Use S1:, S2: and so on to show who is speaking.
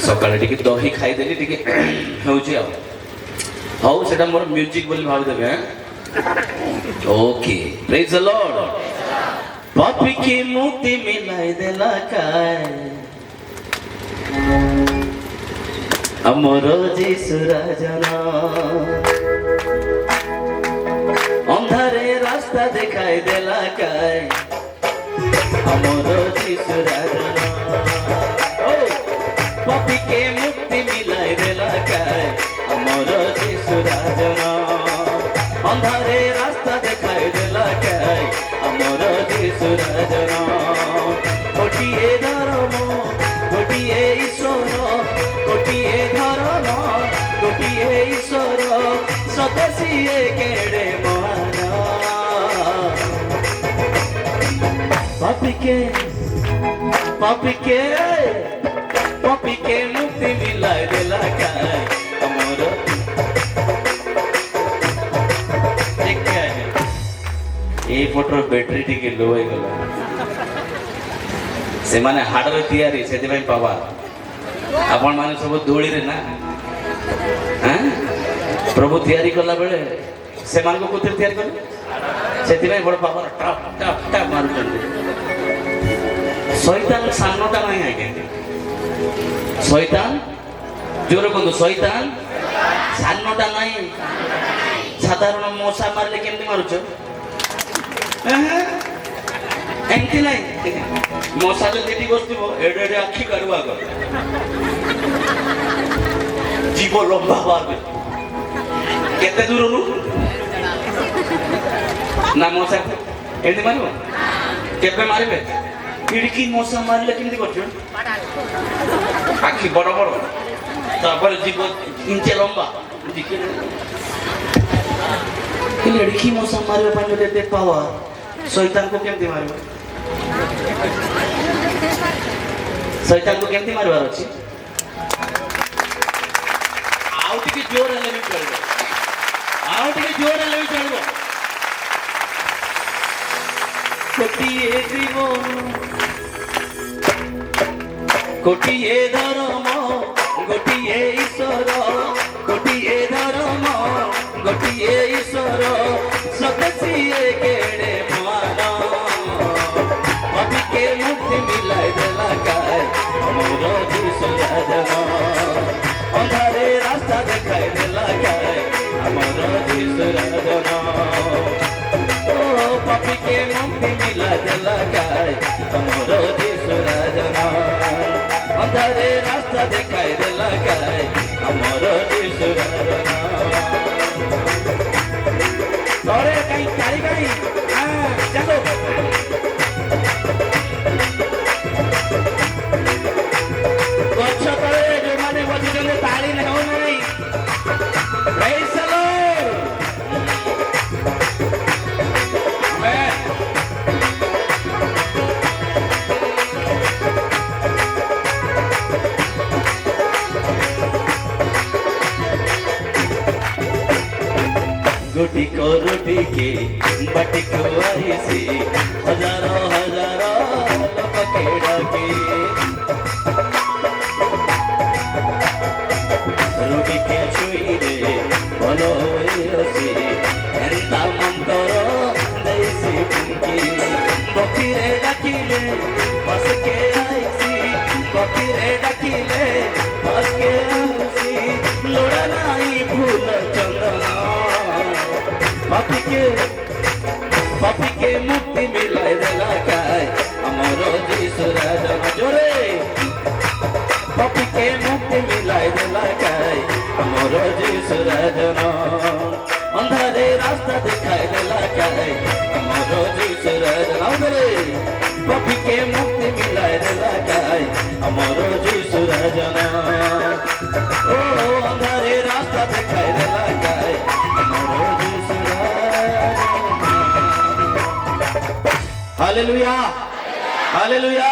S1: ସକାଳେ ଟିକେ ଦହି ଖାଇଦେଲି ଟିକେ ହେଉଛି ଆଉ ହଉ ସେଟା ମୋର ମ୍ୟୁଜିକ୍ ବୋଲି ଭାବିଦେବେ ଓକେ ପ୍ରେଜ୍ ଦ ଲର୍ଡ ପାପି କି ମୁକ୍ତି ମିଲାଇ ଦେଲା କାଏ ଆମର ଯୀଶୁ ରାଜନା ଅନ୍ଧାରେ ରାସ୍ତା ଦେଖାଇ ଦେଲା କାଏ ଆମର ଯୀଶୁ ରାଜନା पापी के मुक्ति मिलाई देला काए अमर यीशु राजना अंधारे रास्ता दिखाई देला काए अमर यीशु राजना कोटिए धर्म कोटिए ईश्वर कोटिए धर्म कोटिए ईश्वर सदसिए केड़े महान पापी के पापी के मुक्ति मिलाई देला काए अमर ये फोटो बैटरी टिके लो हो गला से माने हार्ड रे तैयारी से दिबे पावा आपण माने सब दोड़ी रे ना हैं प्रभु तैयारी करला बेले से मान को कोते तैयारी कर से दिबे बड़ पावर टप टप टप मारू चंदे शैतान सानोटा नहीं है के शैतान जोर को शैतान सानोटा नहीं साधारण मशा मारले केमती मारुछ एमती नहीं मशा जो देटी बसथिबो एडे एडे आखी काढुआ कर जीव लंबा बार केते दूरनु ना मशा एमती मारबो केबे मारबे खिड़की मशा मारले केमती करछ आखि बड़ बड़ तापर जीव इंचे लंबा लड़की मौसम मारे पानी देते पावर शैतान को केमती मारबो शैतान को केमती मारबार अछि आउ टिके जोर हेले भी चलबो आउ टिके जोर हेले भी चलबो कोटिए जीवन कोटिए धर्म गोटिए ईश्वर कोटिए धर्म गोटिए ईश्वर सदसिए केड़े महान पापी के मुक्ति मिलाई देला काए अमर यीशु राजना अंधारे रास्ता दिखाई देला काए अमर यीशु राजना ओ पापी के मुक्ति मिलाई देला काए अमर यीशु राजना अंधारे रास्ता दिखाई देला काए अमर यीशु राजना अरे कहीं तारी कहीं हां चलो गच्छ तळे जो माने बजी जने ताली न हो नहीं प्रेज द लॉर्ड गोटी को रोटी के बटी को ऐसी हजारों हजारों लोग केड़ा के रोटी के छुई रे बोलो ऐसी एंता मंतरो देसी पुंकी बकीरे डाकिले बस के ऐसी बकीरे डाकिले बस के ऐसी लोड़ा नहीं फूल चंदना पापी के मुक्ति मिलाई देला काए अमर यीशु राजना जोरे पापी के मुक्ति मिलाई देला काए अमर यीशु राजना अंधारे रास्ता दिखाई देला काए अमर यीशु राजना जोरे पापी के मुक्ति मिलाई देला काए अमर यीशु राजना ओ अंधारे रास्ता दिखाई देला काए अमर यीशु हालेलुया हालेलुया